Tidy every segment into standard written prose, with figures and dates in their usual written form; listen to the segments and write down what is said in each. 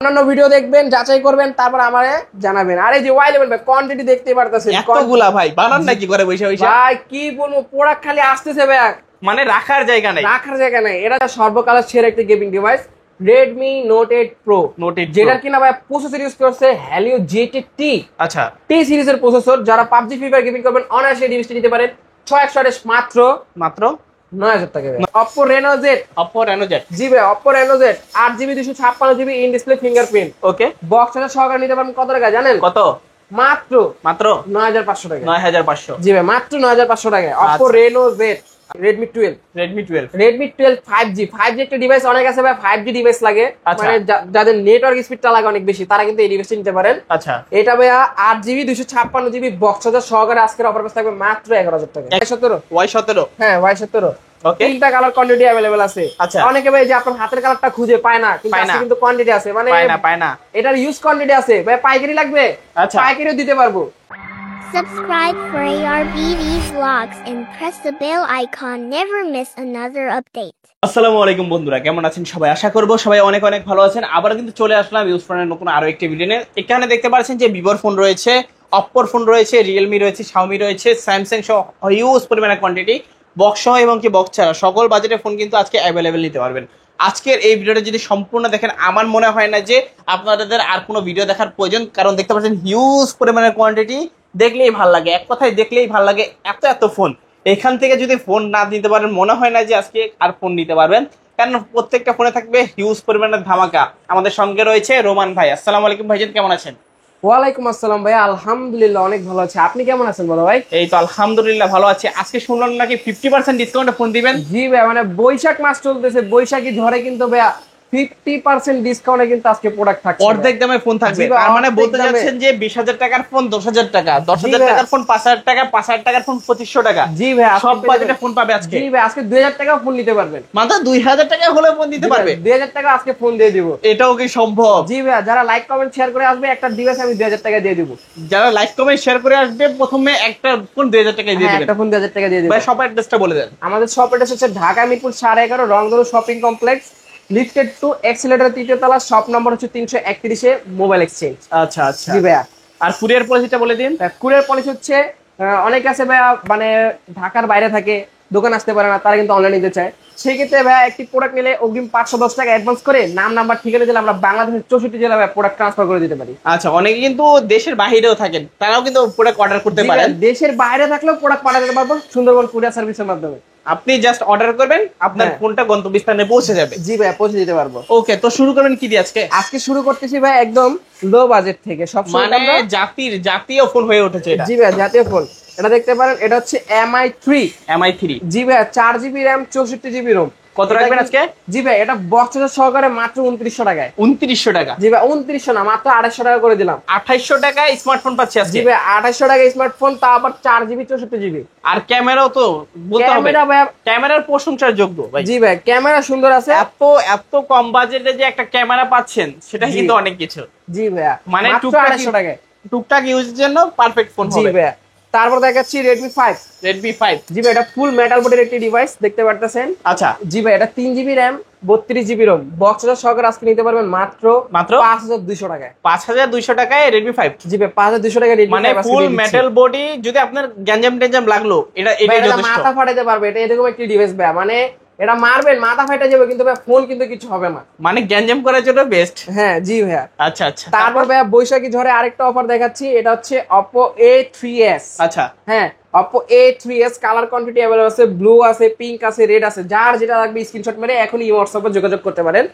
অন্যান্য ভিডিও দেখবেন, যাচাই করবেন, তারপর আমারে জানাবেন। আর এই যে ওয়াই লেভেল ভাই কোয়ান্টিটি দেখতে পারতেছেন, এতগুলা ভাই বানান না কি করে বৈশা বৈশা? ভাই কি বলবো, প্রোডাক্ট খালি আসতেছে ভাই, মানে রাখার জায়গা নাই, রাখার জায়গা নাই। এটা সর্বকালের সেরা একটা gaming device, Redmi Note 8 Pro, যেটার কিনা ভাই প্রসেসর ইউজ করছে Helio G8T। আচ্ছা, টি সিরিজের প্রসেসর। যারা PUBG Free Fire গেমিং করবেন অনায়াসে এই ডিভাইসটি নিতে পারেন 6128 মাত্র মাত্র 9000 টাকা। Oppo Reno Z, জি ভাই Oppo Reno Z 8GB 256GB in display fingerprint. Okay, box এটা সহকারে নিতে পারবেন কত টাকা জানেন? কত? মাত্র মাত্র 9500 টাকা। 9500। জি ভাই মাত্র 9500 টাকা। Oppo Reno Z, Redmi 12 5G একটা ডিভাইস। অনেক আছে ভাই 5G ডিভাইস লাগে, মানে যাদের নেটওয়ার্ক স্পিডটা লাগে অনেক বেশি, তারা কিন্তু এই ডিভাইসটা নিতে পারেন। আচ্ছা, এটা ভাই 8GB 256GB বক্স সহকারে আজকের অফার প্রাইস থাকবে মাত্র 11000 টাকা। Y17, হ্যাঁ Y17 ওকে, তিনটা কালার কোয়ান্টিটি अवेलेबल আছে। আচ্ছা, অনেকে ভাই যে আপনার হাতের কালারটা খুঁজে পায় না, কিন্তু আজকে কিন্তু কোয়ান্টিটি আছে, মানে পায় না এটার ইউজ কোয়ান্টিটি আছে ভাই। পাইকারি লাগবে, আচ্ছা, পাইকারিও দিতে পারবো। Subscribe for ARBV vlogs and press the bell icon. Never miss another update. আসসালামু আলাইকুম বন্ধুরা, কেমন আছেন সবাই? আশা করবো সবাই অনেক অনেক ভালো আছেন। আবার কিন্তু চলে আসলাম ইউজ ফোনের নতুন আরো একটি ভিডিও নিয়ে। এখানে দেখতে পাচ্ছেন যে ভিভোর ফোন রয়েছে, অপ্পোর ফোন রয়েছে, রিয়েলমি রয়েছে, শাওমি রয়েছে, স্যামসাং সহ হিউজ পরিমাণে কোয়ান্টিটি, বক্স সহ এবং কি বক্স ছাড়া সকল বাজেটের ফোন কিন্তু আজকে অ্যাভেলেবেল নিতে পারবেন। আজকের এই ভিডিওটা যদি সম্পূর্ণ দেখেন, আমার মনে হয় না যে আপনাদের আর কোনো ভিডিও দেখার প্রয়োজন, কারণ দেখতে পাচ্ছেন হিউজ পরিমাণের কোয়ান্টিটি, দেখলেই ভাল লাগে, এক কথায় দেখলেই ভাল লাগে। এত ফোন, এখান থেকে যদি ফোন না নিতে পারেন মনে হয় না যে আজকে আর ফোন নিতে পারবেন, কারণ প্রত্যেকটা ফোনে থাকবে হিউজ পরিমাণের ধামাকা। আমাদের সঙ্গে রয়েছে রোমান ভাই। আসসালামু আলাইকুম ভাইজান, কেমন আছেন? ওয়ালাইকুম আসসালাম ভাই, আলহামদুলিল্লাহ অনেক ভালো আছি। আপনি কেমন আছেন বলো ভাই? এই তো আলহামদুলিল্লাহ ভালো আছে। আজকে শুনলাম নাকি 50% ডিসকাউন্টে ফোন দিবেন? জি ভাই, মানে বৈশাখ মাস চলতেছে, বৈশাখী ঝড়ে কিন্তু ভাই 50% ডিসকাউন্টে কিন্তু আজকে প্রোডাক্ট থাকছে, অর্ধেক দামে ফোন থাকবে। তার মানে বলতে যাচ্ছেন যে 20000 টাকার ফোন 10000 টাকা, 10000 টাকার ফোন 5000 টাকা, 5000 টাকার ফোন 2500 টাকা। জি ভাই, সব বাজেটে ফোন পাবে আজকে। জি ভাই, আজকে 2000 টাকা ফোন নিতে পারবেন, মাত্র 2000 টাকা হলে ফোন দিতে পারবে। 2000 টাকা আজকে ফোন দিয়ে দিব। এটাও কি সম্ভব? জি ভাই, যারা লাইক কমেন্ট শেয়ার করে আসবে একটা ডিভাইস আমি 2000 টাকা দিয়ে দিব। যারা লাইক কমেন্ট শেয়ার করে আসবে প্রথমে একটা ফোন 2000 টাকা দিয়ে দিবেন। একটা ফোন 2000 টাকা দিয়ে দিব ভাই, শপ অ্যাড্রেসটা বলে দেন। আমাদের শপ অ্যাড্রেস হচ্ছে Dhaka Mirpur 11.5 Rangdhanu shopping complex, lifted to escalator 3য় তলা, শপ নম্বর হচ্ছে 331 মোবাইল এক্সচেঞ্জ। আচ্ছা আচ্ছা, জি ভাইয়া। আর কুরিয়ার পলিসিটা বলে দিন। কুরিয়ার পলিসি হচ্ছে অনেক আছে ভাইয়া, মানে ঢাকার বাইরে থাকে, দোকান আসতে পারে না, তারা কিন্তু অনলাইন নিতে চায়। সেই ক্ষেত্রে ভাইয়া একটি প্রোডাক্ট নিলে অগ্রিম 510 টাকা অ্যাডভান্স করে নাম নাম্বার ঠিকানা দিলে আমরা বাংলাদেশের 64 জেলা প্রোডাক্ট ট্রান্সফার করে দিতে পারি। আচ্ছা, অনেকে কিন্তু দেশের বাইরেও থাকেন, তারাও কিন্তু প্রোডাক্ট অর্ডার করতে পারেন। দেশের বাইরে থাকলেও প্রোডাক্ট পাঠাতে পারবো সুন্দরবন কুরিয়ার সার্ভিসের মাধ্যমে। আপনি জাস্ট অর্ডার করবেন, আপনার ফোনটা গন্তব্যস্থানে পৌঁছে যাবে। জি ভাই, পৌঁছে দিতে পারবো। ওকে, তো শুরু করবেন কি দিয়ে আজকে? আজকে শুরু করতেছি ভাই একদম লো বাজেট থেকে। সব মানে জাতীয় ফোন হয়ে উঠেছে এটা। জি ভাই, জাতীয় ফোন। এটা দেখতে পারেন, এটা হচ্ছে MI3। জি ভাই, 4GB RAM 64GB ROM। কত রাখবেন আজকে? জি ভাই, এটা বক্স সহকারে মাত্র 2900 টাকায়। 2900 টাকা? জি ভাই, 2900 না, মাত্র 2800 টাকা করে দিলাম। 2800 টাকায় স্মার্টফোন পাচ্ছি আজকে। জি ভাই, 2800 টাকায় স্মার্টফোন, তা আবার 4GB 64GB। আর ক্যামেরাও তো বলতে হবে, ক্যামেরার প্রশংসার যোগ্য ভাই। জি ভাই, ক্যামেরা সুন্দর আছে। এত কম বাজেটে যে একটা ক্যামেরা পাচ্ছেন সেটা কিন্তু অনেক কিছু। জি ভাইয়া, মানে টুকটাক ইউজের জন্য পারফেক্ট ফোন হবে। জি ভাইয়া, তারপর দেখাচ্ছি Redmi 5। জি ভাই, এটা ফুল মেটাল বডির একটি ডিভাইস দেখতে পারতেছেন। আচ্ছা, জি ভাই, এটা 3GB RAM 32GB ROM box সহকারে আজকে নিতে পারবেন মাত্র 5200 টাকায়। 5200 টাকায় Redmi 5? জি ভাই, 5200 টাকায় Redmi 5 মানে ফুল মেটাল বডি। যদি আপনার গ্যাঞ্জাম লাগলো, এটা যথেষ্ট। মাথা ফাটাতে পারবে, এটা এরকম একটি ডিভাইস ভাই, মানে এটা মারবেন মাথা ফাটা যাবে, কিন্তু ভাই ফোন কিন্তু কিছু হবে না, মানে গ্যাঞ্জাম করার জন্য বেস্ট। হ্যাঁ জি ভাইয়া। আচ্ছা আচ্ছা, তারপর ভাইয়া বৈশাখী ঝড়ে আরেকটা অফার দেখাচ্ছি, এটা হচ্ছে Oppo A3s। আচ্ছা, হ্যাঁ, Oppo A3s colour quantity available আছে, ব্লু আছে, পিঙ্ক আছে, রেড আছে, যার যেটা লাগবে স্ক্রিনশট মেরে এখনই WhatsApp এ যোগাযোগ করতে পারেন।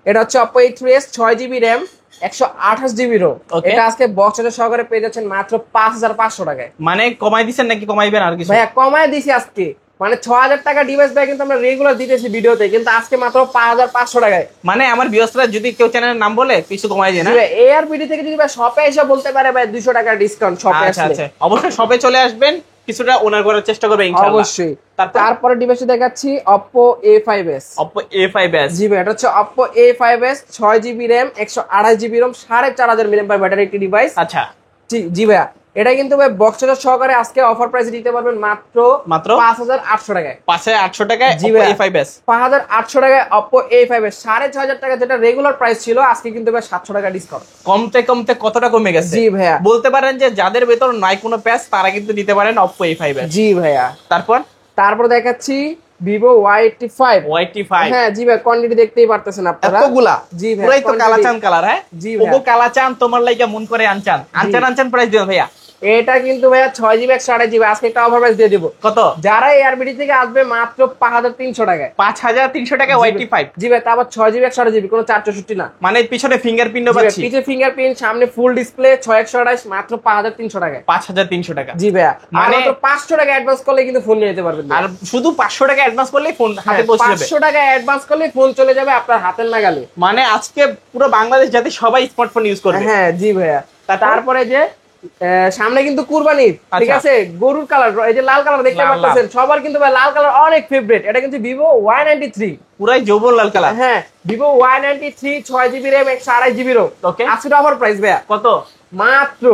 এটা হচ্ছে Oppo A3s 6GB RAM 128GB ROM। এটা আজকে বক্সের সহকারে পেয়ে যাচ্ছেন মাত্র 5500 টাকায়। মানে কমাই দিবেন নাকি কমাইবেন আর কিছু? ভাইয়া কমায় দিছি আজকে, মানে 6000 টাকা ডিভাইস ভাই কিন্তু আমরা রেগুলার দিতেছি ভিডিওতে, কিন্তু আজকে মাত্র 5500 টাকায়। মানে আমার ভিউয়ার্সরা যদি কেউ চ্যানেলের নাম বলে কিছু কমাই দেন। ARBD থেকে যদি ভাই শপে এসে বলতে পারে ভাই 200 টাকা ডিসকাউন্ট শপে আসলে। আচ্ছা, অবশ্যই শপে চলে আসবেন, কিছুটা ওনার করার চেষ্টা করবেন ইনশাআল্লাহ। অবশ্যই। তারপরে ডিভাইসটি দেখাচ্ছি Oppo A5s। জি ভাই, এটা হচ্ছে Oppo A5s 6GB RAM 128GB ROM 4500 mAh battery একটি ডিভাইস। আচ্ছা, জি ভাইয়া, এটা কিন্তু ভাই বক্স চার্জার সহকারে আজকে অফার প্রাইসে দিতে পারবেন মাত্র 5800 টাকায়। 5800 টাকায় Oppo A5s। 5800 টাকায় Oppo A5s। 6500 টাকা যেটা রেগুলার প্রাইস ছিল আজকে কিন্তু ভাই 700 টাকা ডিসকাউন্ট। কমতে কমতে কতটা কমে গেছে? জি ভাইয়া। বলতে পারেন যে যাদের ভেতর নাই কোনো প্যাচ তারা কিন্তু নিতে পারেন Oppo A5s। জি ভাইয়া। তারপর দেখাচ্ছি Vivo Y85। হ্যাঁ জি ভাই, কোয়ান্টিটি দেখতেই পারতেছেন আপনারা এতগুলা। জি ভাই, পুরাই তো কালাচান কালার। হ্যাঁ জি ভাই, ওগো কালাচান তোমার লাইগা মন করে আনচান প্রাইস দিও ভাইয়া। এটা কিন্তু ভাইয়া 6GB 128GB আজকে একটা অফার প্রাইস দিয়ে দিব। কত? যারা এআরবিডি থেকে আসবে মাত্র 5300 টাকায়। 5300 টাকা Y85। জি ভাই, তারপর 6GB 128GB, কোনো 464 না। মানে পিছনে ফিঙ্গারপ্রিন্টও পাচ্ছি। পিছে ফিঙ্গারপ্রিন্ট, সামনে ফুল ডিসপ্লে, 6128 মাত্র 5300 টাকায়। 5300 টাকা। জি ভাইয়া, মানে মাত্র 500 টাকা অ্যাডভান্স করলে কিন্তু ফোন নিয়ে যেতে পারবেন। আর শুধু 500 টাকা অ্যাডভান্স করলেই ফোন হাতে পৌঁছে যাবে। 500 টাকা অ্যাডভান্স করলে ফোন চলে যাবে আপনার হাতের নাগালে। মানে আজকে পুরো বাংলাদেশ জাতি সবাই স্মার্টফোন ইউজ করবে। হ্যাঁ জি ভাইয়া। তারপরে যে সামনে কিন্তু কুরবানি, ঠিক আছে, গরুর কালার, এই যে লাল কালার দেখতে পাচ্ছেন সবার কিন্তু ভাই লাল কালার অনেক ফেভারিট। এটা কিন্তু Vivo Y93, পুরাই যৌবন লাল কালার। হ্যাঁ Vivo Y93 6GB RAM 128GB ROM। ওকে, আজকে অফার প্রাইস ভাইয়া কত? মাত্র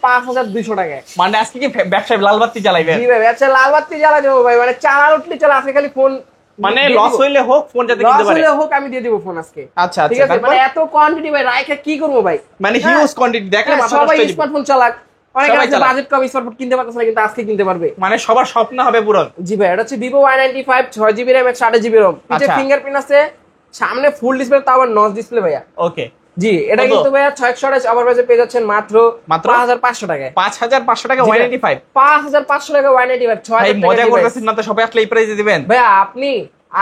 5200 টাকায়। মানে আজকে কি ব্যবসায় লাল বাতি জ্বালাইবে? জি ভাই, ব্যবসায় লাল বাতি জ্বালা দেবো ভাই, মানে চালার উঠলে চলে। আজকে খালি ফোন, মানে লস হইলে হোক ফোন যাতে কিনতে পারে, লস হইলে হোক, আমি দিয়ে দেব ফোন আজকে। আচ্ছা ঠিক আছে, মানে এত কোয়ান্টিটি ভাই রাইখা কি করব ভাই, মানে হিউজ কোয়ান্টিটি দেখলে মাথা নষ্ট সবাই হয়ে যাবে। স্মার্টফোন চালাক, অনেকে আছে বাজেট কম স্মার্টফোন কিনতে পারতেছে না, কিন্তু আজকে কিনতে পারবে। মানে সবার স্বপ্ন হবে পূরণ। জি ভাই, এটা হচ্ছে Vivo Y95 6GB RAM 128GB ROM। পিছে ফিঙ্গারপ্রিন্ট আছে, সামনে ফুল ডিসপ্লে, তাও আবার নচ ডিসপ্লে ভাইয়া। ওকে জি, এটা কিন্তু ভাইয়া 628 অফার প্রাইসে পেয়ে যাচ্ছেন মাত্র 5500 টাকায়। 5500 টাকা Y95। 5500 টাকা Y95। ভাই মজা করতেছেন না তো? সবাই আসলে এই প্রাইসে দিবেন ভাইয়া? আপনি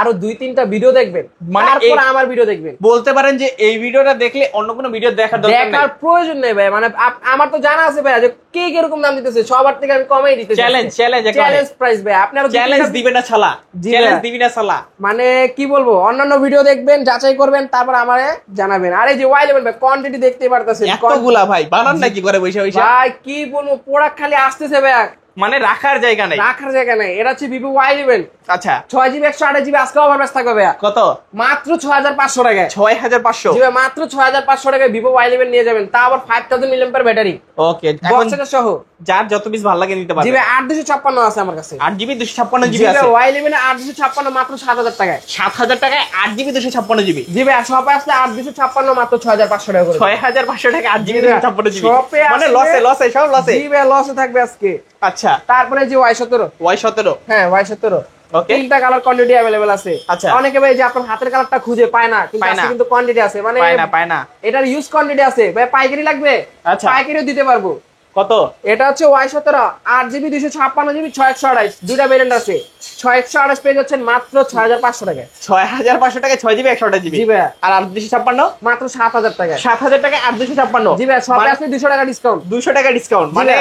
আরো 2-3টা ভিডিও দেখবেন, মানে তারপর আমার ভিডিও দেখবেন। বলতে পারেন যে এই ভিডিওটা দেখলে অন্য কোনো ভিডিও দেখার দরকার নেই, দেখার প্রয়োজন নেই ভাই। মানে আমার তো জানা আছে ভাইয়া যে কে কিরকম দাম দিতেছে, সবার থেকে আমি কমেই দিতেছি। চ্যালেঞ্জ প্রাইস ভাই, আপনি আরো চ্যালেঞ্জ দিবেন না শালা, চ্যালেঞ্জ দিবি না শালা। মানে কি বলবো, অন্যান্য ভিডিও দেখবেন, যাচাই করবেন, তারপর আমারে জানাবেন। আরে যে Y11 ভাই, কোয়ান্টিটি দেখতেই পারতেছেন এতগুলা ভাই, বানান না কি করে বৈশা বৈশা? ভাই কি বলবো, প্রোডাক্ট খালি আসতেছে ভাই, মানে রাখার জায়গা নাই, রাখার জায়গা নাই। এটা হচ্ছে Vivo Y11। আচ্ছা 6GB 128GB আজকে অফার প্রাইস থাকবে ভাইয়া কত? মাত্র 6500 টাকায়। 6500। জি ভাই, মাত্র 6500 টাকায় Vivo Y11 নিয়ে যাবেন, তা আবার 5000 mAh ব্যাটারি। ওকে, বক্স চার্জার সহ, যার যত পিস ভালো লাগে নিতে পারবে। জি ভাই, 8256 আছে আমার কাছে। 8GB 256GB আছে। Y11 এ 8256 মাত্র 7000 টাকায়। 7000 টাকায় 8GB 256GB। জি ভাই, শপে আসলে 8256 মাত্র 6500 টাকা করে। 6500 টাকা 8GB 256GB, শপে মানে লসে সব লসে। জি ভাই, লসে থাকবে আজকে। আচ্ছা, তারপরে যে Y17। হ্যাঁ Y17, ওকে, তিনটা কালার কোয়ান্টিটি अवेलेबल আছে। আচ্ছা, অনেকে ভাই যে আপনার হাতের কালারটা খুঁজে পায় না, কিন্তু আজকে কিন্তু কোয়ান্টিটি আছে, মানে পায় না এটার ইউজ কোয়ান্টিটি আছে ভাই। পাইকারি লাগবে, আচ্ছা পাইকারিও দিতে পারবো। কত? এটা হচ্ছে Y17 8GB 256GB 6128, দুইটা ভেরিয়েন্ট আছে। 6128 পেয়ে যাচ্ছেন মাত্র 6500 টাকায়। 6500 টাকায় 6GB 128GB। জি ভাই, আর 8256 মাত্র 7000 টাকায়। 7000 টাকায় 8256। জি ভাই, সবে আসলে 200 টাকা ডিসকাউন্ট। 200 টাকা ডিসকাউন্ট, মানে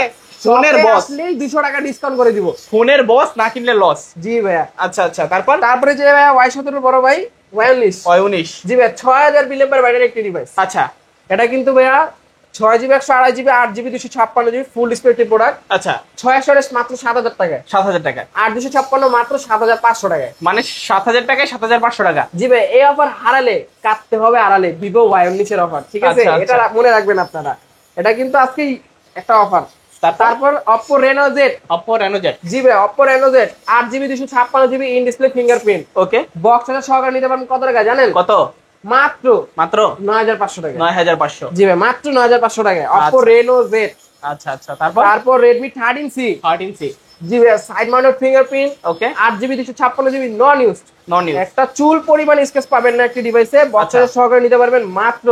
ফোনের বস আসলেই 200 টাকা ডিসকাউন্ট করে দিব। ফোনের বস না কিনলে লস। জি ভাইয়া। আচ্ছা, তারপরে যে ভাইয়া Y17 বড় ভাই Y19। জি ভাই, 6000 mAh ব্যাটারি একটি ডিভাইস। আচ্ছা, এটা কিন্তু ভাইয়া 6GB 128GB 8GB 256GB full display product. আচ্ছা, 6128 মাত্র 7000 টাকায়। 7000 টাকা, 8256 মাত্র 7500 টাকায়। মানে 7000 টাকায় 7500 টাকা। জি ভাই, এই অফার হারালে কাটতে হবে আড়ালে। Vivo Y19 এর অফার, ঠিক আছে? এটা মনে রাখবেন আপনারা, এটা কিন্তু আজকেই একটা অফার। তারপর Oppo Reno Z। জি ভাই, Oppo Reno Z 8GB 256GB in display fingerprint. Okay, box charger সহকারে নিতে পারবেন। কত টাকা জানেন? কত? মাত্র 9500 টাকা। 9500। জি ভাই, মাত্র 9500 টাকায় Oppo Reno Z। আচ্ছা, তারপর Redmi 13C। জি ভাই, সাইড মাউন্টেড ফিঙ্গারপ্রিন্ট। ওকে, 8GB 256GB নন ইউজ। একটা চুল পরিমাণ স্কেচ পাবেন না একটি ডিভাইসে। বক্স চার্জার সহকারে নিতে পারবেন মাত্র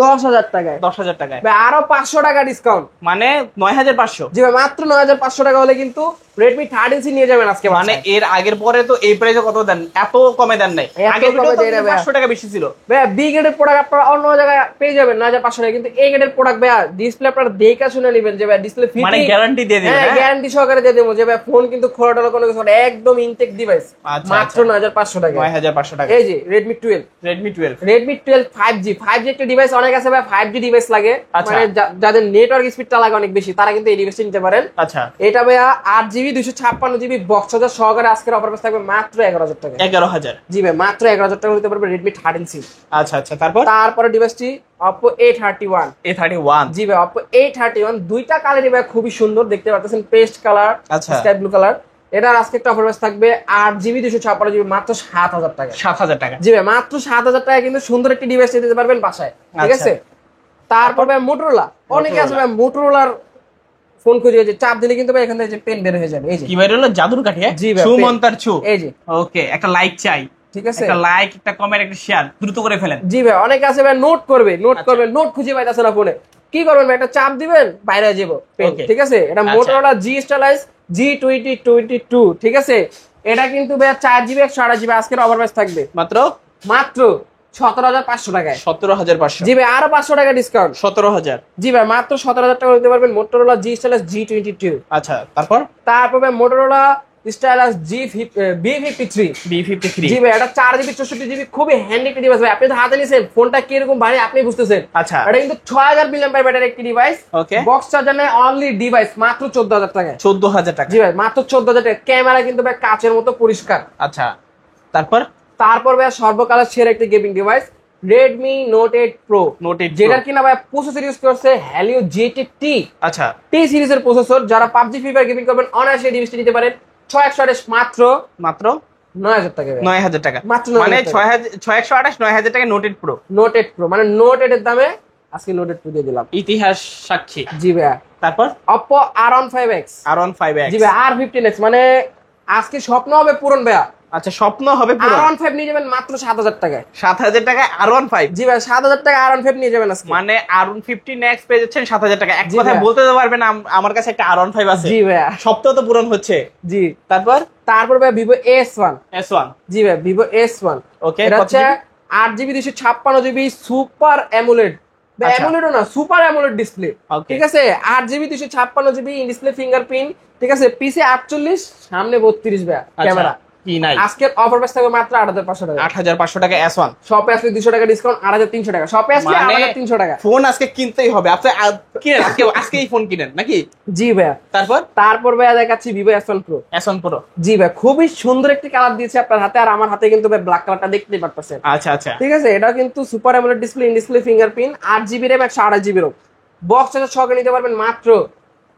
10000 টাকায়। 10000 টাকায়, ভাই আরো 500 টাকা ডিসকাউন্ট, মানে 9500। জি ভাই, মাত্র 9500 টাকা হলে কিন্তু Redmi 13C নিয়ে যাবেন আজকে। মানে এর আগের পরে তো এই প্রাইসে কত দেন? এত কমে দেন নাই। আগের ভিডিও তো 500 টাকা বেশি ছিল। ভাই বি গ্রেডের প্রোডাক্ট আপনারা অন্য জায়গায় পেয়ে যাবেন 9500 টাকা, কিন্তু এই গ্রেডের প্রোডাক্ট ভাই ডিসপ্লে আপনারা দেখে শুনে নেবেন যে ভাই ডিসপ্লে ফিট, মানে গ্যারান্টি দিয়ে দিবেন। হ্যাঁ, গ্যারান্টি সহকারে দিয়ে দেব যে ভাই ফোন কিন্তু খোলাটালো কোনো কিছু একদম ইনটেক ডিভাইস। মাত্র 9,500 টাকা। 9,500 টাকা। এই যে Redmi 12, Redmi 12, Redmi 12 5G একটা ডিভাইস অনেক আছে ভাই, 5G ডিভাইস লাগে, আচ্ছা। মানে যাদের নেটওয়ার্ক স্পিডটা লাগে অনেক বেশি, তারা কিন্তু এই ডিভাইসটা নিতে পারেন। আচ্ছা, এটা ভাইয়া 8GB 256GB বক্স চার্জার সহকারে আজকের অফার প্রাইস থাকবে মাত্র 11,000 টাকা। 11,000। জি ভাই, মাত্র 11,000 টাকা নিতে পারবে Redmi 13C। আচ্ছা আচ্ছা, তারপরে ডিভাইসটি Oppo A31। A31। জি ভাই, Oppo A31 দুইটা কালারই ভাই খুবই সুন্দর, দেখতে পাচ্ছেন পেস্ট কালার, আচ্ছা। Sky blue colour. এটার আজকে একটা অফার প্রাইস থাকবে 8GB 256GB মাত্র 7,000 টাকা। 7,000 টাকা। জি ভাই, মাত্র 7,000 টাকা কিন্তু সুন্দর একটি ডিভাইস দিতে পারবেন বাসায়, ঠিক আচ্ছা। আছে। তারপর ভাই Motorola, অনেকে আছে ভাই Motorola ফোন খুঁজে, যে চাপ দিলে কিন্তু ভাই এখান থেকে যে পেন বের হয়ে যাবে। এই যে কি বাইরে হলো জাদুর কাঠি, জি ভাই, সুমন্তার ছু। এই যে ওকে, একটা লাইক চাই, ঠিক আছে, একটা লাইক, একটা কমেন্ট, একটা শেয়ার দ্রুত করে ফেলেন। জি ভাই, অনেকে আছে ভাই নোট করবে, নোট খুঁজে পাইতাছে না ফোনে, কি করবেন ভাই, একটা চাপ দিবেন বাইরে হয়ে যাবো পেন, Okay. ঠিক আছে। এটা আচ্ছা। Motorola G Stylize G2022, ঠিক আছে। এটা কিন্তু ভাই 4GB 128GB আজকের অফার প্রাইস থাকবে মাত্র 17,500 টাকায়। 17,500। জি ভাই, আরো 500 টাকা ডিসকাউন্ট। 17,000। জি ভাই, মাত্র 17,000 টাকা নিতে পারবেন Motorola G Stylize G22। আচ্ছা, তারপর ভাই Motorola Stylus B53। B53। জি ভাই, এটা 4GB 64GB খুবই হ্যান্ডি একটি ডিভাইস ভাই। আপনি তো হাতে নিছেন, ফোনটা কিরকম ভারী আপনি বুঝতেছেন। আচ্ছা। এটা কিন্তু 6000 mAh ব্যাটারি একটি ডিভাইস। ওকে। বক্স চার্জার নেই, অনলি ডিভাইস মাত্র 14,000 টাকায়। 14,000 টাকা। জি ভাই, মাত্র 14,000 টাকা। ক্যামেরা কিন্তু ভাই কাচের মতো পরিষ্কার। আচ্ছা, তারপর ভাই সর্বকালের সেরা একটি gaming device Redmi Note 8 Pro, যেটার কিনা ভাই প্রসেসর ইউজ করছে Helio G8T। আচ্ছা, T সিরিজের প্রসেসর। যারা PUBG Free Fire গেমিং করবেন অনায়াসে এই ডিভাইসটি নিতে পারেন 6128 মাত্র 9,000 টাকা। 9,000 টাকা, মাত্র মানে 9,000 টাকা। 628 9,000 টাকা Note 8 Pro। Note 8 Pro মানে Note 8 এর দামে আজকে Note 8 Pro দিয়ে দিলাম। ইতিহাস সাক্ষী। জি ভাই, তারপর Oppo R15X। R15X। জি ভাই, R15X মানে আজকে স্বপ্ন হবে পূরণ ভাইয়া। আচ্ছা, স্বপ্ন হবে পুরো। R15 নিয়ে যাবেন মাত্র 7,000 টাকায়। 7,000 টাকায় R15। জি ভাই, 7,000 টাকা R15 নিয়ে যাবেন আজকে। মানে R15X পেয়ে যাচ্ছেন 7,000 টাকা। এক জি কথায় ভাই। বলতে তো পারবেন আমার কাছে একটা R15 আছে। জি ভাইয়া, স্বপ্ন তো পূরণ হচ্ছে। জি। তারপর ভাই Vivo S1। S1। জি ভাই, Vivo S1। ওকে, এটা হচ্ছে 8GB 256GB সুপার অ্যামোলেড, আচ্ছা। অ্যামোলেডও না, সুপার অ্যামোলেড ডিসপ্লে, Okay. ঠিক আছে। 8GB 256GB in display fingerprint, ঠিক আছে। পিছে 48, সামনে 32 ভাইয়া ক্যামেরা। কি নাই, আজকের অফার প্রাইস থাকবে মাত্র 8,500 টাকা। 8,500 টাকা S1। শপে আসলে 200 টাকা ডিসকাউন্ট, 8,300 টাকা। শপে আসলে মানে 8,300 টাকা। ফোন আজকে কিনতেই হবে। আপনি কিনেন আজকে এই ফোন কিনেন নাকি? জি ভাইয়া। তারপর ভাইয়া দেখাচ্ছি Vivo S1 Pro। S1 Pro। জি ভাই, খুবই সুন্দর একটি কালার দিয়েছে আপনার হাতে, আর আমার হাতে কিন্তু ভাই ব্ল্যাক কালারটা দেখতেই পারতেছেন। আচ্ছা আচ্ছা, ঠিক আছে। এটা কিন্তু super AMOLED display, in display fingerprint, 8GB RAM 128GB ROM। Box charger সহকারে নিতে পারবেন মাত্র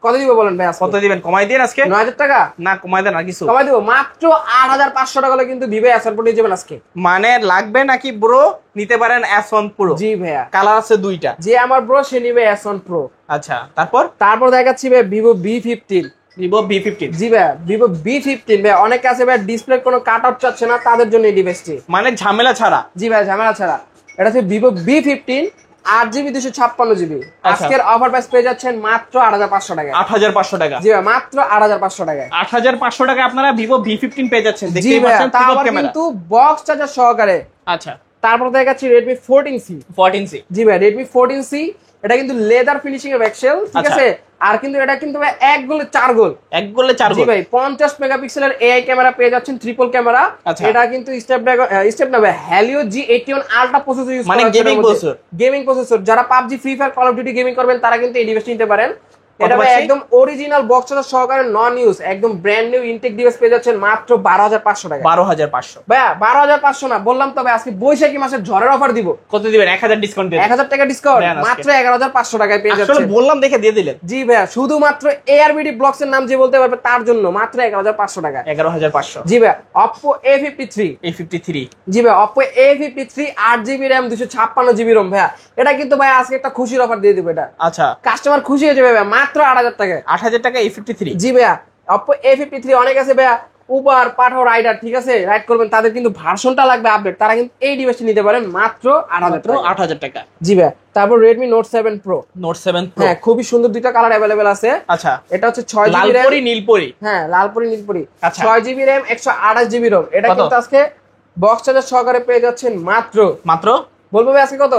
কত দিব বলেন ভাই? কত দিবেন? কমাই দিন আজকে। 9,000 টাকা না, কমাই দেন আর কিছু। কমাই দিব মাত্র 8,500 টাকা হলে কিন্তু Vivo S1 Pro নিয়ে যাবেন আজকে। মানে লাগবে নাকি ব্রো? নিতে পারেন S1 Pro। জি ভাইয়া, কালার আছে দুইটা। যে আমার ব্রো সে নিবে S1 Pro। আচ্ছা, তারপর দেখাচ্ছি ভাই Vivo V15। Vivo V15। জি ভাই, Vivo V15 ভাই অনেকে আছে ভাই ডিসপ্লে কোনো কাট আউট চাচ্ছে না, তাদের জন্য এই ডিভাইসটি। মানে ঝামেলা ছাড়া। জি ভাই, ঝামেলা ছাড়া। এটা হচ্ছে Vivo V15 8GB 256GB। আজকের অফার প্রাইস পেয়ে যাচ্ছেন মাত্র 8,500 টাকা। 8,500 টাকা। জি ভাই, মাত্র 8,500 টাকায়। 8,500 টাকা আপনারা Vivo V15 পেয়ে যাচ্ছেন। জি দেখতেই ভাই, পাচ্ছেন তা টপ আবার ক্যামেরা। কিন্তু বক্স চার্জার সহকারে। আচ্ছা, তারপর দেখাচ্ছি Redmi 14C। 14C। জি ভাই, Redmi 14C এটা কিন্তু লেদার ফিনিশিং এর ব্যাকশেল, ঠিক আচ্ছা। আছে। আর কিন্তু এটা কিন্তু ভাই এক গোলে 4 গোল। এক গোলে 4 জি গোল। ভাই, 50 মেগাপিক্সেলের AI ক্যামেরা পেয়ে যাচ্ছেন, ট্রিপল ক্যামেরা। আচ্ছা। এটা কিন্তু স্টেপ না ভাই, Helio G81 ultra processor use করা মানে হচ্ছে। Gaming processor. যারা PUBG Free Fire Call of Duty gaming করবেন তারা কিন্তু এই ডিভাইসটি নিতে পারেন। এটা ভাই একদম অরিজিনাল বক্স চার্জার সহকারে, নন ইউজ, একদম ব্র্যান্ড নিউ ইনটেক ডিভাইস পেয়ে যাচ্ছেন মাত্র 12,500 টাকা। 12,500 ভাইয়া 12,500 না বললাম, তবে আজকে বৈশাখী মাসের ঝড়ের অফার দিব। কত দিবেন? 1,000 ডিসকাউন্ট দিবেন। 1,000 টাকা ডিসকাউন্ট, দেন আজকে। মাত্র 11,500 টাকায় পেয়ে আসলে যাচ্ছেন। বললাম দেখে দিয়ে দিলেন। জি ভাইয়া, শুধুমাত্র ARBD ব্লগস এর নাম যে বলতে পারবে তার জন্য মাত্র 11,500 টাকা। 11,500। জি ভাইয়া, Oppo A53। A53। জি ভাই, Oppo A53 8GB RAM 256GB ROM ভাইয়া। এটা কিন্তু ভাই আজকে একটা খুশির অফার দিয়ে দিব। এটা আচ্ছা, কাস্টমার খুশি হয়ে যাবে ভাইয়া, মাত্র 8,000 টাকায়। 8,000 টাকা A53। জি ভাইয়া, Oppo A53 অনেক আছে ভাইয়া উবার পাঠাও রাইডার, ঠিক আছে, রাইড করবেন, তাদের কিন্তু ভার্সনটা লাগবে আপডেট, তারা কিন্তু এই ডিভাইসটি নিতে পারেন মাত্র 8,000 টাকা। 8,000 টাকা। জি ভাইয়া, তারপর Redmi Note 7 Pro। Note 7 Pro। হ্যাঁ, খুবই সুন্দর দুইটা কালার अवेलेबल আছে। আচ্ছা, এটা হচ্ছে 6GB লালপরি নীলপরি। হ্যাঁ, লালপরি নীলপরি। আচ্ছা। 6GB RAM 128GB ROM। এটা কত? কিন্তু আজকে বক্স চার্জার সহকারে পেয়ে যাচ্ছেন মাত্র বলবো ভাই আজকে কত?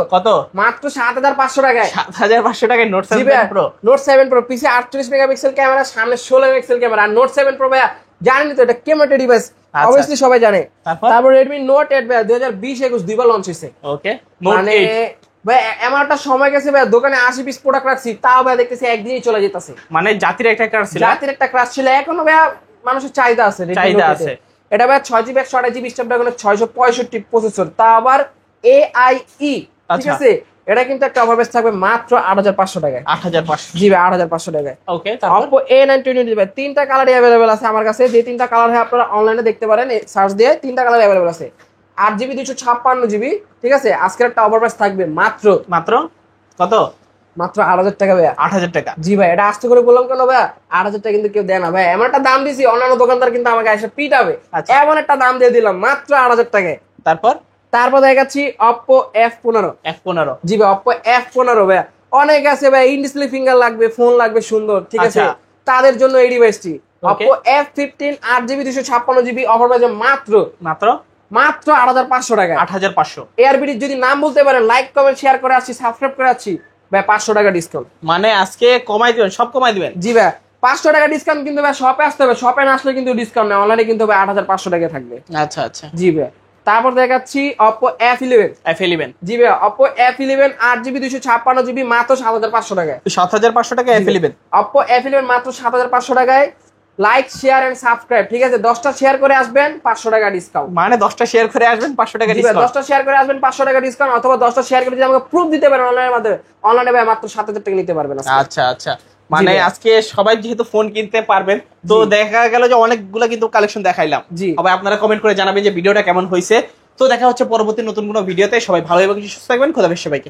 মাত্র 7,500 টাকায়। 7,500 টাকায় Note 7 Pro। Note 7 Pro পিছে 48 মেগাপিক্সেল ক্যামেরা, সামনে 16 মেগাপিক্সেল ক্যামেরা। আর Note 7 Pro ভাইয়া জানেন তো এটা কেমন একটা ডিভাইস, অবভিয়াসলি সবাই জানে। তারপর তারপর Redmi Note 8 ভাই 2020-21 দুইবার লঞ্চ হয়েছে। ওকে নোট মানে 8 ভাই এমন একটা সময় গেছে ভাই, দোকানে 80 পিস প্রোডাক্ট রাখছি, তাও ভাই দেখতেছি একদিনই চলে যেতেছে। মানে জাতির একটা কার ছিল, জাতির একটা ক্রাশ ছিল, এখনো ভাই মানুষের চাহিদা আছে, Redmi চাহিদা Note 8 আছে। এটা ভাই 6GB 128GB স্ন্যাপড্রাগনের 665 প্রসেসর, তা আবার AIE, ঠিক আচ্ছা। আছে। এটা কিন্তু একটা অফার প্রাইস থাকবে মাত্র 8500 টাকায়। 8500 জি ভাই 8500 টাকায়। ওকে তারপর Oppo A9 20 ভাই তিনটা কালারই अवेलेबल আছে আমার কাছে, যে তিনটা কালার হয় আপনারা অনলাইনে দেখতে পারেন, সার্চ দিয়ে তিনটা কালার अवेलेबल আছে। 8GB 256GB, ঠিক আছে। আজকের একটা অফার প্রাইস থাকবে মাত্র কত? মাত্র 8000 টাকা ভাই। 8000 টাকা। জি ভাই, এটা আস্তে করে বললাম কেন ভাই, 8000 টাকা কিন্তু কেউ দেয় না ভাই। এমন একটা দাম দিছি, অন্যান্য দোকানদার কিন্তু আমাকে এসে পিটাবে। আচ্ছা। এমন একটা দাম দিয়ে দিলাম মাত্র 8000 টাকায়। তারপর দেখাচ্ছি Oppo F15। জি ভাই Oppo F15 ভাই, অনেক আছে ভাই, ইন ডিসপ্লে ফিঙ্গার লাগবে, ফোন লাগবে সুন্দর, ঠিক আছে। আচ্ছা। তাদের জন্য এই ডিভাইসটি Okay. Oppo F15 8GB 256GB offer প্রাইসে মাত্র 8500 টাকা। 8500 ARBD যদি নাম বলতে পারেন, লাইক কমেন্ট শেয়ার করে আসছি, সাবস্ক্রাইব করে আসছি ভাই, 500 টাকা ডিসকাউন্ট। মানে আজকে কমাই দিবেন, সব কমাই দিবেন। জি ভাই 500 টাকা ডিসকাউন্ট, কিন্তু ভাই শপে আসতে হবে, শপে না আসলে কিন্তু ডিসকাউন্ট নেই, অনলাইনে কিন্তু ভাই 8500 টাকা থাকবে। আচ্ছা জি ভাই। তারপর দেখাচ্ছি Oppo F11। জি ভাই Oppo F11 8GB 256GB মাত্র 7500 টাকায়। 7500 টাকা F11। Oppo F11 মাত্র 7500 টাকায়। লাইক শেয়ার এন্ড সাবস্ক্রাইব, ঠিক আছে। 10টা শেয়ার করে আসবেন 500 টাকা ডিসকাউন্ট। মানে 10টা শেয়ার করে আসবেন 500 টাকা জি ভাই ডিসকাউন্ট। 10টা শেয়ার করে আসবেন 500 টাকা ডিসকাউন্ট, অথবা 10টা শেয়ার করে যদি আমাকে প্রুফ দিতে পারেন অনলাইনের মাধ্যমে, অনলাইনে ভাই মাত্র 7000 টাকা নিতে পারবেন আজকে। আচ্ছা মানে ভাই। আজকে সবাই যেহেতু ফোন কিনতে পারবেন, তো জি। দেখা গেল যে অনেকগুলো কিন্তু কালেকশন দেখাইলাম। জি। সবাই আপনারা কমেন্ট করে জানাবেন যে ভিডিওটা কেমন হয়েছে। তো দেখা হচ্ছে পরবর্তী নতুন কোনো ভিডিওতে। সবাই ভালো এবং সুস্থ থাকবেন। খোদা হাফেজ সবাইকে।